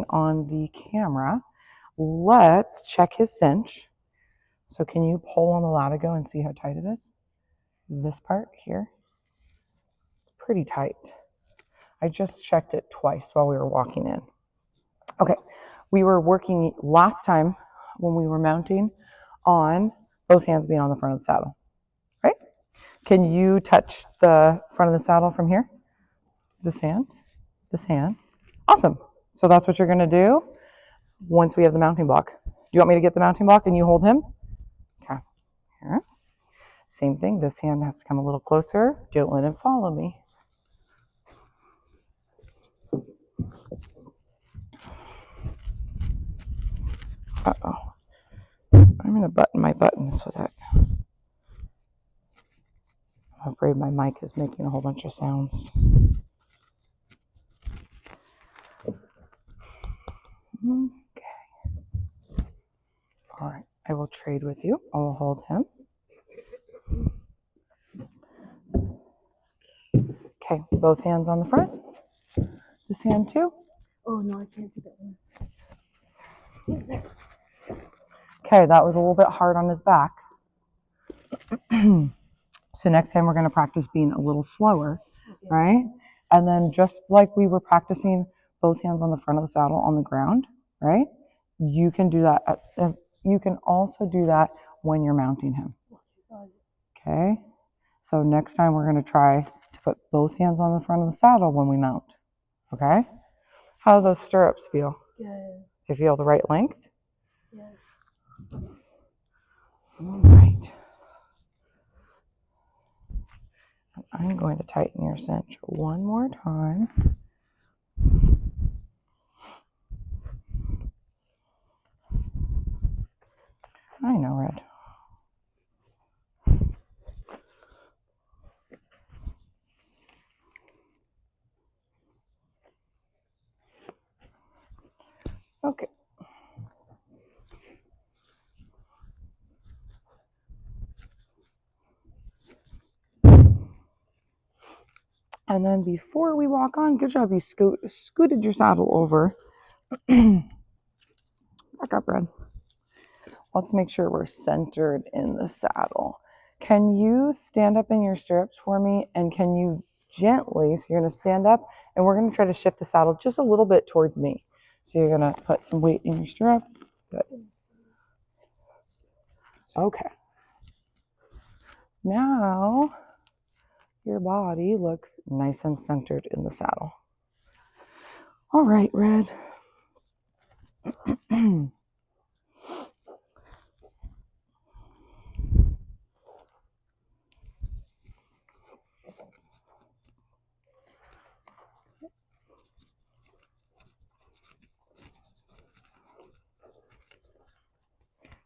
on the camera. Let's check his cinch. So can you pull on the latigo and see how tight it is? This part here, it's pretty tight. I just checked it twice while we were walking in. Okay, we were working last time when we were mounting on both hands being on the front of the saddle, right? Can you touch the front of the saddle from here? This hand, this hand. Awesome. So that's what you're gonna do once we have the mounting block. Do you want me to get the mounting block and you hold him? Okay, here. Same thing, this hand has to come a little closer. Don't let him follow me. Uh-oh. I'm gonna button my buttons so that I'm afraid my mic is making a whole bunch of sounds. Okay. All right, I will trade with you. I will hold him. Okay, both hands on the front. This hand too. Oh no, I can't do that one. Okay, that was a little bit hard on his back. So next time we're going to practice being a little slower, okay. Right? And then just like we were practicing both hands on the front of the saddle on the ground, right? You can do that. You can also do that when you're mounting him. Okay? So next time we're going to try to put both hands on the front of the saddle when we mount. Okay? How do those stirrups feel? Good. They feel the right length? Yes. All right. I'm going to tighten your cinch one more time. I know, Red. Okay. And then before we walk on, good job, you scooted your saddle over. Back up, Red. Let's make sure we're centered in the saddle. Can you stand up in your stirrups for me? And can you gently, so you're going to stand up and we're going to try to shift the saddle just a little bit towards me. So you're going to put some weight in your stirrup. Good. Okay. Now your body looks nice and centered in the saddle. All right, Red.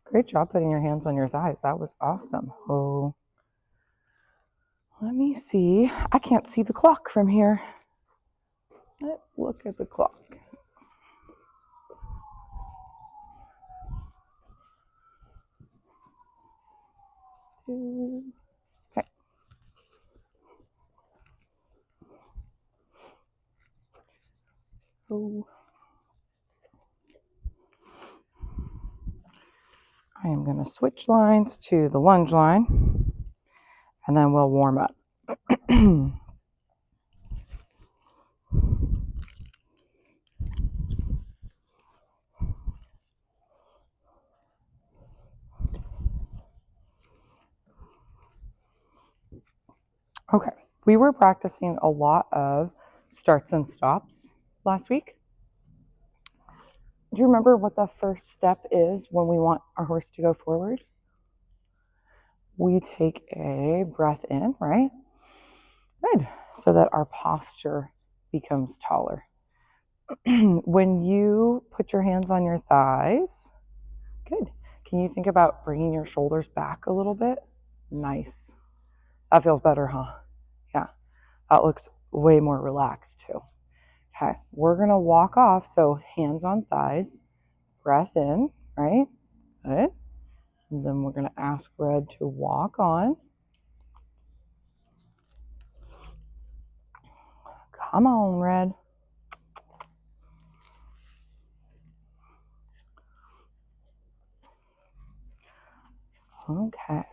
Great job putting your hands on your thighs. That was awesome. Oh, let me see. I can't see the clock from here. Let's look at the clock. Okay. Oh. I am going to switch lines to the lunge line, and then we'll warm up. Okay, we were practicing a lot of starts and stops last week. Do you remember what the first step is when we want our horse to go forward? We take a breath in, right? Good, so that our posture becomes taller. When you put your hands on your thighs, good. Can you think about bringing your shoulders back a little bit? Nice. That feels better, huh? Yeah, that looks way more relaxed too. Okay, we're gonna walk off, so hands on thighs, breath in, right? Good. And then we're gonna ask Red to walk on. Come on, Red. Okay.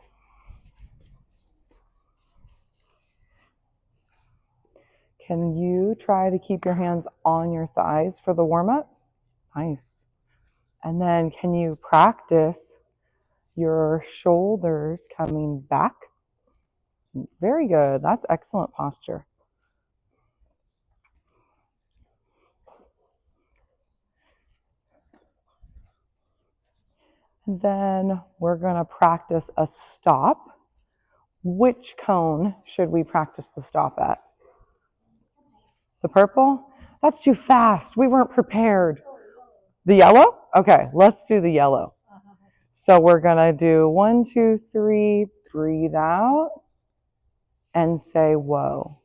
Can you try to keep your hands on your thighs for the warm-up? Nice. And then can you practice your shoulders coming back? Very good. That's excellent posture. Then we're going to practice a stop. Which cone should we practice the stop at? The purple? That's too fast. We weren't prepared. The yellow? Okay, let's do the yellow. So we're going to do 1, 2, 3, breathe out, and say whoa.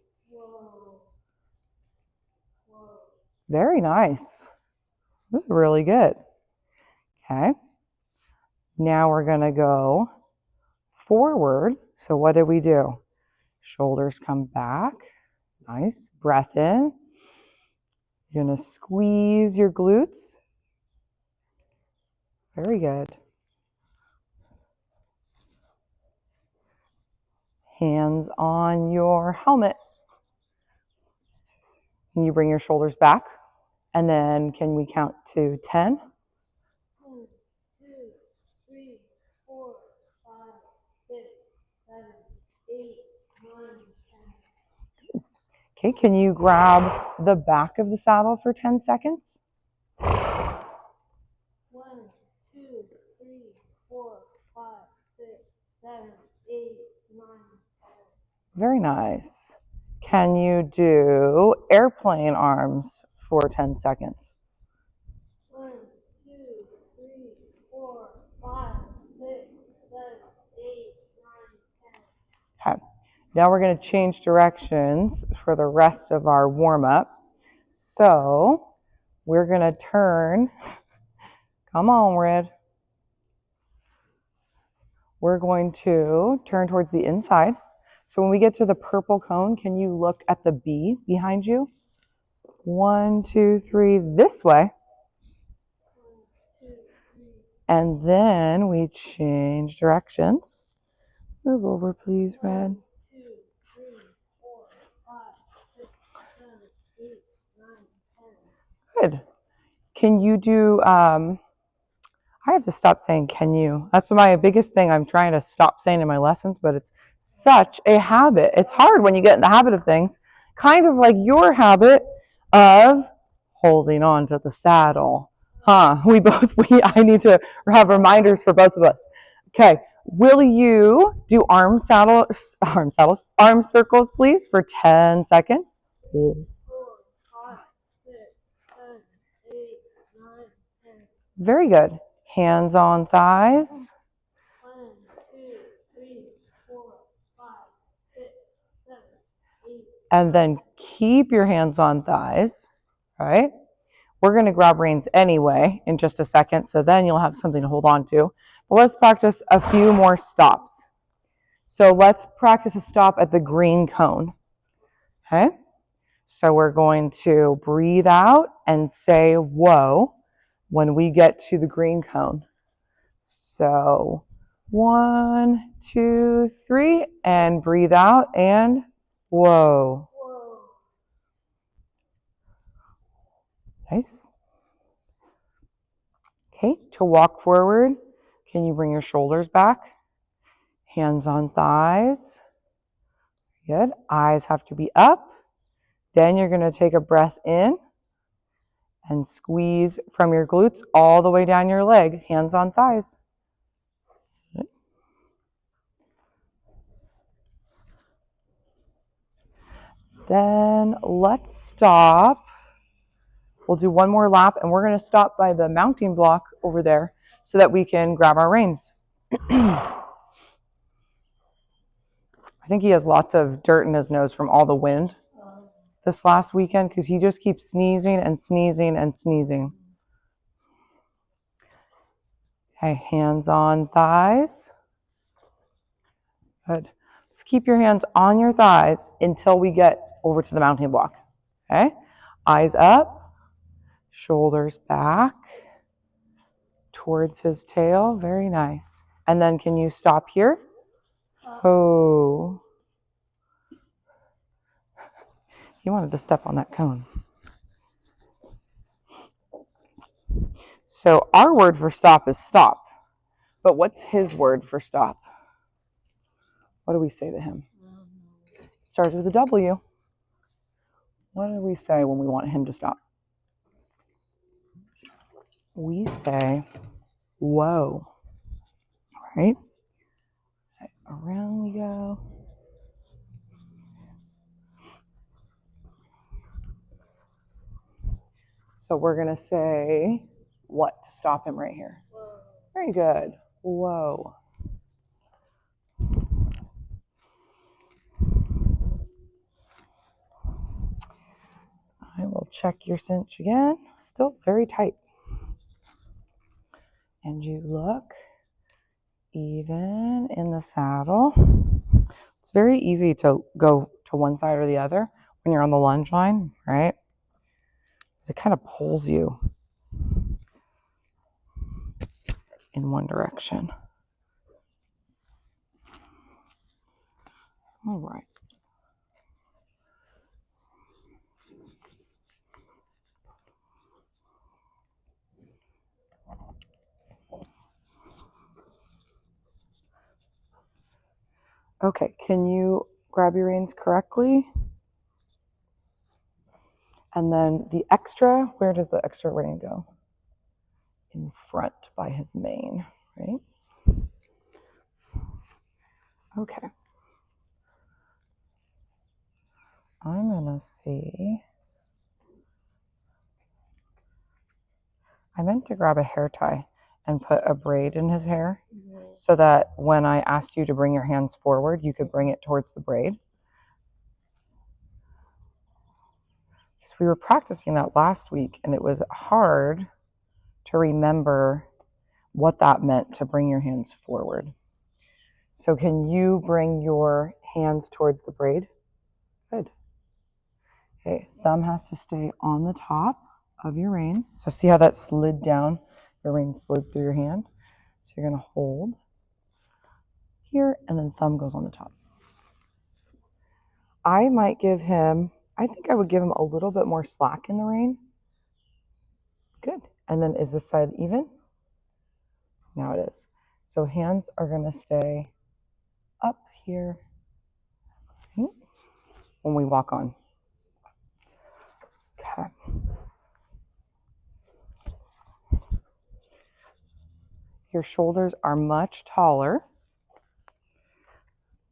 Very nice. This is really good. Okay. Now we're going to go forward. So what did we do? Shoulders come back. Nice. Breath in. You're going to squeeze your glutes. Very good. Hands on your helmet. Can you bring your shoulders back? And then can we count to 10? 1, 2, 3, 4, 5, 6, 7, 8, 9, 10. Okay, can you grab the back of the saddle for 10 seconds? 1, 2, 3, 4, 5, 6, 7, 8, 9, 10. Very nice. Can you do airplane arms for 10 seconds? 1, 2, 3, 4, 5, 6, 7, 8, 9, 10. Okay. Now we're going to change directions for the rest of our warm-up. So we're going to turn. Come on, Red. We're going to turn towards the inside. So when we get to the purple cone, can you look at the B behind you? 1, 2, 3, this way. 1, 2, 3. And then we change directions. Move over, please, Red. 2, 3, 4, 5, 6, 7, 8, 9, 10. Good. Can you do, I have to stop saying can you. That's my biggest thing I'm trying to stop saying in my lessons, but it's such a habit. It's hard when you get in the habit of things, kind of like your habit of holding on to the saddle. I need to have reminders for both of us. Okay, will you do arm circles, please, for 10 seconds? 4, 5, 6, 7, 8, 9, 10. Very good. Hands on thighs. 1, 2, 3, 4, 5, 6, 7, 8. And then keep your hands on thighs, right? We're going to grab reins anyway in just a second, so then you'll have something to hold on to. But let's practice a few more stops. So let's practice a stop at the green cone, okay? So we're going to breathe out and say whoa when we get to the green cone. So 1, 2, 3, and breathe out and whoa. Whoa. Nice. Okay, to walk forward, can you bring your shoulders back? Hands on thighs. Good. Eyes have to be up. Then you're going to take a breath in and squeeze from your glutes all the way down your leg. Hands on thighs. Good. Then let's stop. We'll do one more lap, and we're going to stop by the mounting block over there so that we can grab our reins. I think he has lots of dirt in his nose from all the wind this last weekend because he just keeps sneezing and sneezing and sneezing. Okay, hands on thighs. Good. Just keep your hands on your thighs until we get over to the mounting block. Okay? Eyes up, shoulders back towards his tail. Very nice. And then can you stop here? Oh. He wanted to step on that cone. So our word for stop is stop. But what's his word for stop? What do we say to him? Starts with a W. What do we say when we want him to stop? We say, whoa. Right? Around we go. So we're going to say what to stop him right here. Whoa. Very good. Whoa. I will check your cinch again. Still very tight. And you look even in the saddle. It's very easy to go to one side or the other when you're on the lunge line, right? Because it kind of pulls you in one direction. All right. Okay, can you grab your reins correctly? And then the extra, where does the extra rein go? In front by his mane, right? Okay. I'm gonna see. I meant to grab a hair tie and put a braid in his hair so that when I asked you to bring your hands forward, you could bring it towards the braid. Because we were practicing that last week and it was hard to remember what that meant to bring your hands forward. So can you bring your hands towards the braid? Good. Okay, thumb has to stay on the top of your rein. So see how that slid down? Your rein slid through your hand. So you're going to hold here and then thumb goes on the top. I might give him, I think I would give him a little bit more slack in the rein. Good. And then is this side even? Now it is. So hands are going to stay up here when we walk on. Okay. Your shoulders are much taller.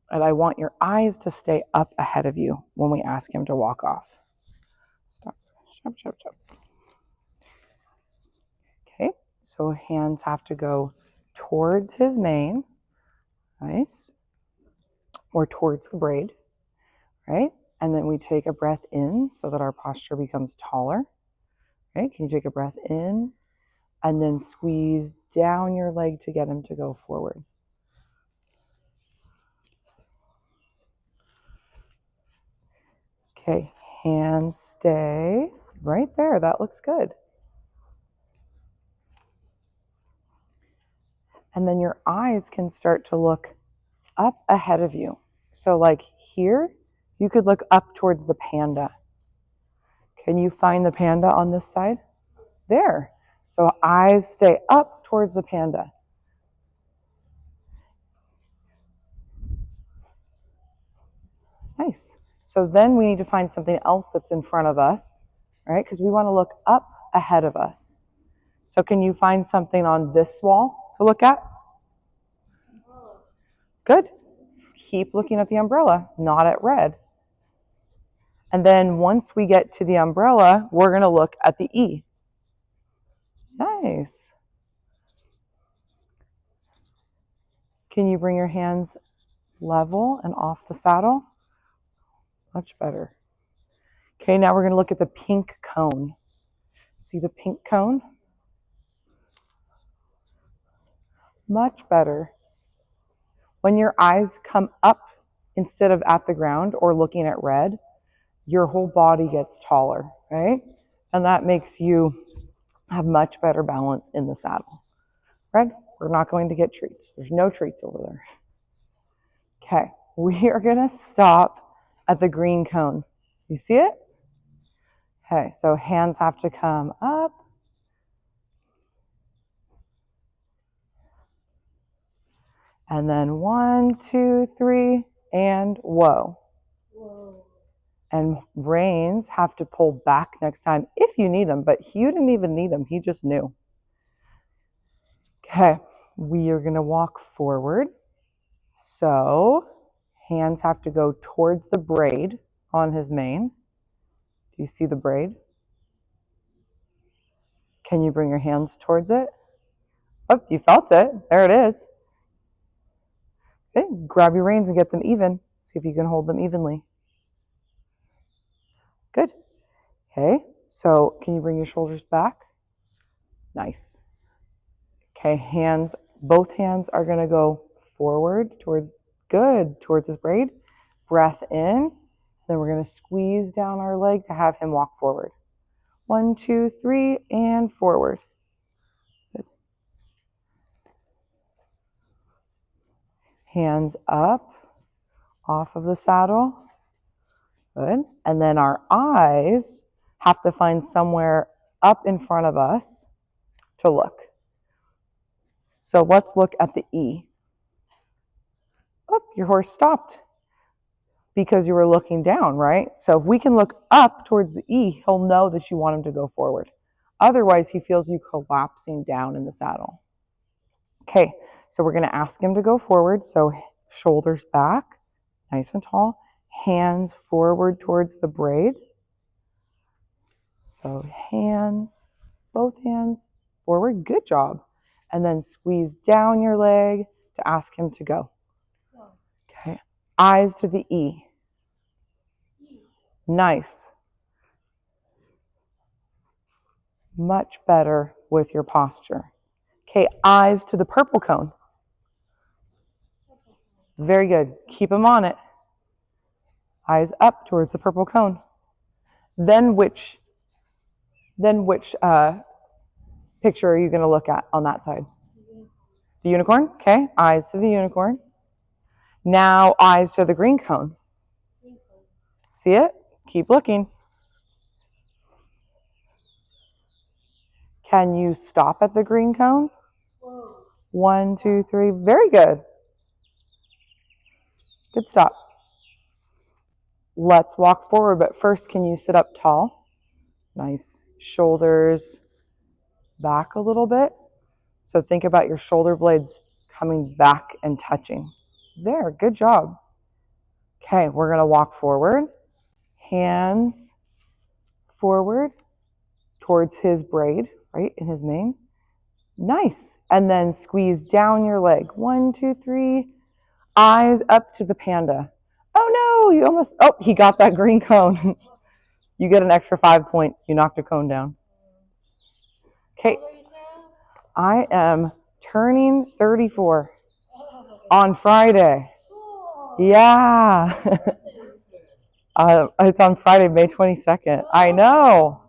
And I want your eyes to stay up ahead of you when we ask him to walk off. Stop. Stop, stop, stop. Okay. So hands have to go towards his mane. Nice. Or towards the braid. Right? And then we take a breath in so that our posture becomes taller. Okay. Can you take a breath in? And then squeeze down your leg to get him to go forward. Okay, hands stay right there. That looks good. And then your eyes can start to look up ahead of you. So like here, you could look up towards the panda. Can you find the panda on this side? There. So eyes stay up towards the panda. Nice. So then we need to find something else that's in front of us, right? Because we want to look up ahead of us. So can you find something on this wall to look at? Good. Keep looking at the umbrella, not at red. And then once we get to the umbrella, we're going to look at the E. Nice. Can you bring your hands level and off the saddle? Much better. Okay, now we're going to look at the pink cone. See the pink cone? Much better. When your eyes come up instead of at the ground or looking at red, your whole body gets taller, right? And that makes you have much better balance in the saddle. Red, We're not going to get treats. There's no treats over there. Okay, we are going to stop at the green cone. You see it? Okay, so hands have to come up. And then 1, 2, 3, and whoa. Whoa. And reins have to pull back next time if you need them, but you didn't even need them. He just knew. Okay, we are going to walk forward. So hands have to go towards the braid on his mane. Do you see the braid? Can you bring your hands towards it? Oh, you felt it. There it is. Okay, grab your reins and get them even. See if you can hold them evenly. Good. Okay, so can you bring your shoulders back? Nice. Okay, hands, both hands are going to go forward towards his braid. Breath in. Then we're going to squeeze down our leg to have him walk forward. 1, 2, 3, and forward. Good. Hands up off of the saddle. Good. And then our eyes have to find somewhere up in front of us to look. So let's look at the E. Oh, your horse stopped because you were looking down, right? So if we can look up towards the E, he'll know that you want him to go forward. Otherwise, he feels you collapsing down in the saddle. Okay, so we're going to ask him to go forward. So shoulders back, nice and tall. Hands forward towards the braid. So hands, both hands forward. Good job. And then squeeze down your leg to ask him to go. Okay. Eyes to the E. Nice. Much better with your posture. Okay, eyes to the purple cone. Very good. Keep them on it. Eyes up towards the purple cone. Then which picture are you going to look at on that side? The unicorn? Okay, eyes to the unicorn. Now eyes to the green cone. See it? Keep looking. Can you stop at the green cone? 1, 2, 3. Very good. Good stop. Let's walk forward, but first, can you sit up tall? Nice. Shoulders back a little bit. So think about your shoulder blades coming back and touching. There, good job. Okay, we're going to walk forward. Hands forward towards his braid, right, in his mane. Nice. And then squeeze down your leg. 1, 2, 3. Eyes up to the panda. Oh no, you almost, oh, he got that green cone. You get an extra 5 points. You knocked a cone down. Okay. I am turning 34 on Friday. Yeah. It's on Friday, May 22nd. I know.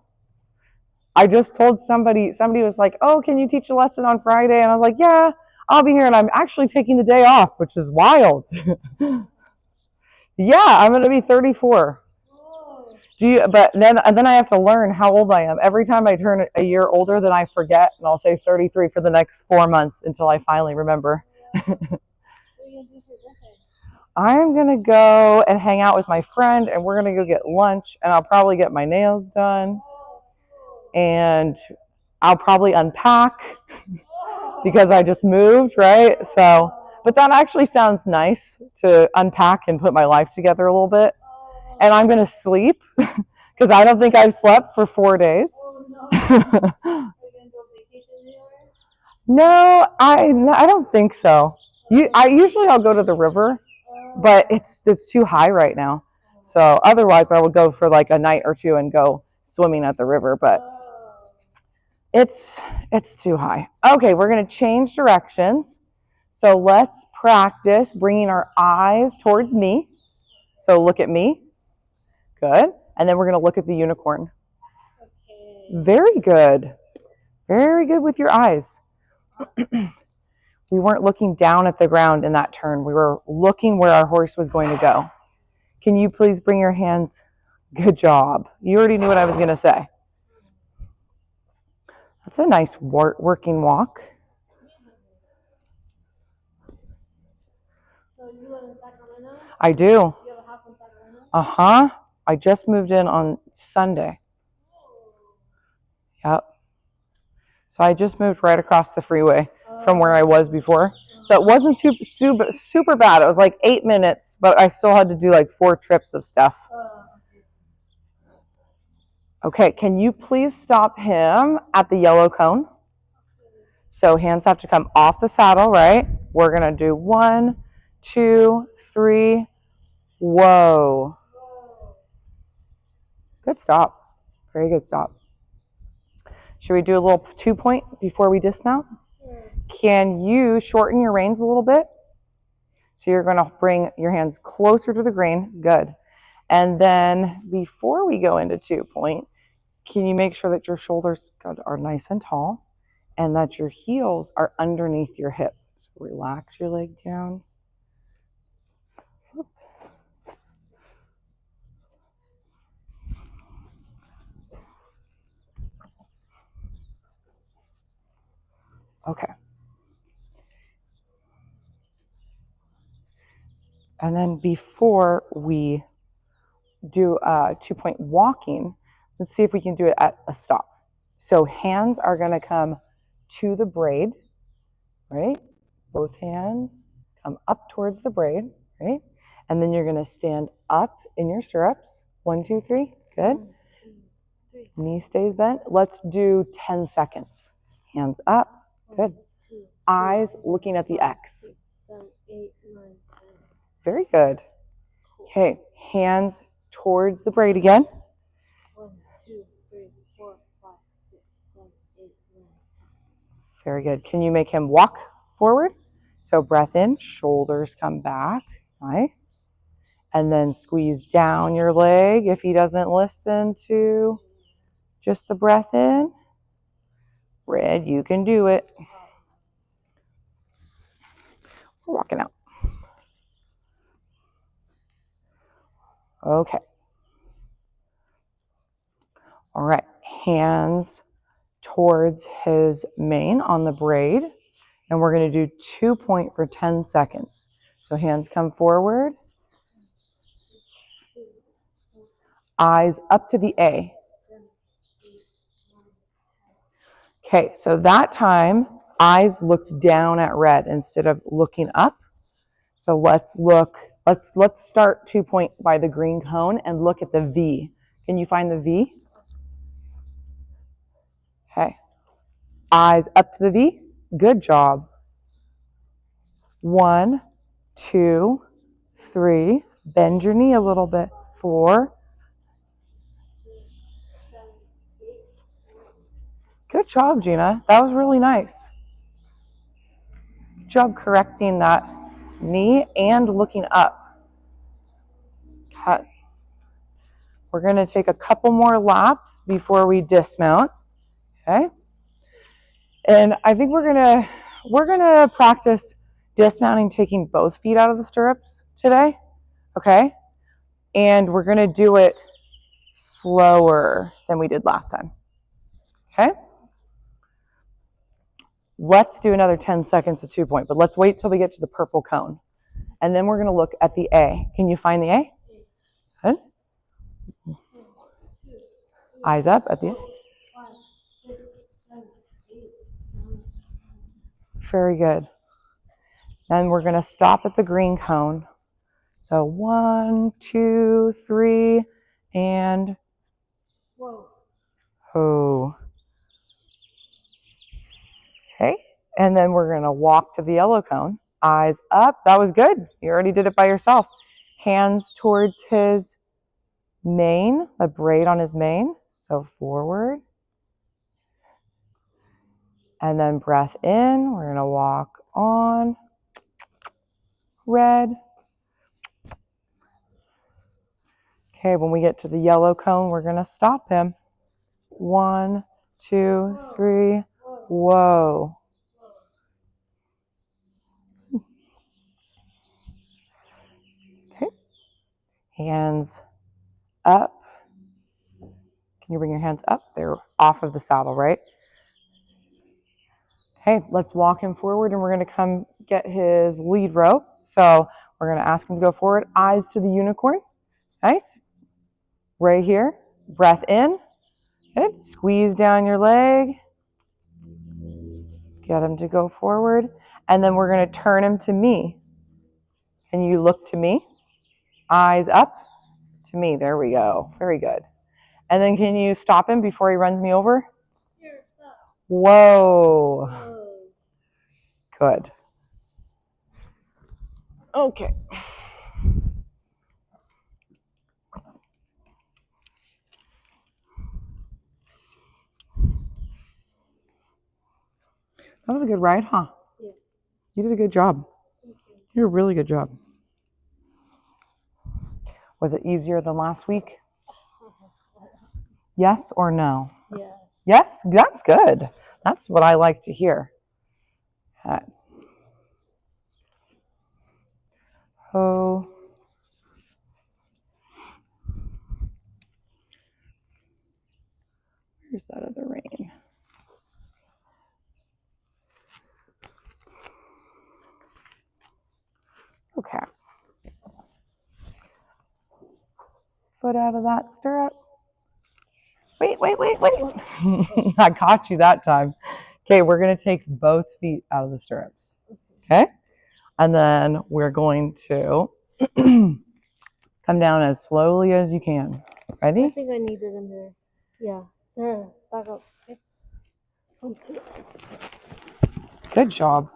I just told somebody was like, oh, can you teach a lesson on Friday? And I was like, yeah, I'll be here. And I'm actually taking the day off, which is wild. Yeah, I'm going to be 34. But then I have to learn how old I am. Every time I turn a year older, then I forget, and I'll say 33 for the next 4 months until I finally remember. I'm going to go and hang out with my friend, and we're going to go get lunch, and I'll probably get my nails done, and I'll probably unpack because I just moved, right? So, but that actually sounds nice to unpack and put my life together a little bit. And I'm going to sleep because I don't think I've slept for 4 days. No, I don't think so. I'll go to the river, but it's too high right now. So otherwise I would go for like a night or two and go swimming at the river, but it's too high. Okay, we're going to change directions. So let's practice bringing our eyes towards me. So look at me. Good. And then we're going to look at the unicorn. Okay. Very good. Very good with your eyes. We weren't looking down at the ground in that turn. We were looking where our horse was going to go. Can you please bring your hands? Good job. You already knew what I was going to say. That's a nice working walk. So you live in Sacramento? I do. You have a house in Sacramento? Uh-huh. I just moved in on Sunday. Yep. So I just moved right across the freeway from where I was before. So it wasn't super bad. It was like 8 minutes, but I still had to do like 4 trips of stuff. Okay, can you please stop him at the yellow cone? So hands have to come off the saddle, right? We're going to do 1, 2, 3. Whoa. Good stop. Very good stop. Should we do a little 2-point before we dismount? Can you shorten your reins a little bit? So you're going to bring your hands closer to the grain. Good. And then before we go into 2-point, can you make sure that your shoulders are nice and tall and that your heels are underneath your hip? So relax your leg down. Okay. And then before we do 2-point walking, let's see if we can do it at a stop. So hands are going to come to the braid, right? Both hands come up towards the braid, right? And then you're going to stand up in your stirrups. 1, 2, 3. Good. Knee stays bent. Let's do 10 seconds. Hands up. Good. Eyes looking at the X. 7, 8, 9, 10. Very good. Okay, hands towards the braid again. 1, 2, 3, 4, 5, 6, 7, 8, 9. Very good. Can you make him walk forward? So breath in, shoulders come back. Nice. And then squeeze down your leg if he doesn't listen to just the breath in. Red, you can do it. We're walking out. Okay. All right. Hands towards his mane on the braid. And we're going to do 2-point for 10 seconds. So hands come forward. Eyes up to the A. Okay, so that time, eyes looked down at red instead of looking up. So let's start 2-point by the green cone and look at the V. Can you find the V? Okay. Eyes up to the V. Good job. 1, 2, 3. Bend your knee a little bit. 4. Good job, Gina. That was really nice. Good job correcting that knee and looking up. Okay. We're going to take a couple more laps before we dismount. Okay. And I think we're gonna practice dismounting, taking both feet out of the stirrups today. Okay. And we're gonna do it slower than we did last time. Okay. Let's do another 10 seconds of 2-point, but let's wait till we get to the purple cone. And then we're going to look at the A. Can you find the A? Good. Eyes up at the A. Very good. Then we're going to stop at the green cone. So 1, 2, 3, and Whoa. oh. Okay. And then we're going to walk to the yellow cone. Eyes up. That was good. You already did it by yourself. Hands towards his mane, the braid on his mane. So forward. And then breath in. We're going to walk on. Red. Okay, when we get to the yellow cone, we're going to stop him. 1, 2, 3. Whoa. Hands up. Can you bring your hands up? They're off of the saddle, right? Okay, let's walk him forward and we're going to come get his lead rope. So we're going to ask him to go forward. Eyes to the unicorn. Nice. Right here. Breath in. Good. Squeeze down your leg. Get him to go forward. And then we're going to turn him to me. Can you look to me? Eyes up to me. There we go. Very good. And then can you stop him before he runs me over? Here, stop. Whoa. Whoa. Good. Okay. That was a good ride, huh? Yeah. You did a good job. Thank you. You did a really good job. Was it easier than last week? Yes or no? Yeah. Yes? That's good. That's what I like to hear. Ho. Where's that other rein? Okay. Foot out of that stirrup. Wait. I caught you that time. Okay, we're going to take both feet out of the stirrups. Okay? And then we're going to come down as slowly as you can. I Ready? think I need it in there. Yeah. Sarah, back up. Okay. 1, 2. Good job.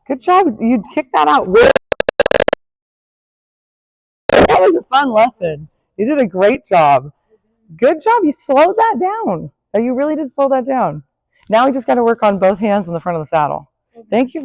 Good job. You kicked that out. That was a fun lesson. You did a great job. Good job. You slowed that down. You really did slow that down. Now we just got to work on both hands on the front of the saddle. Thank you for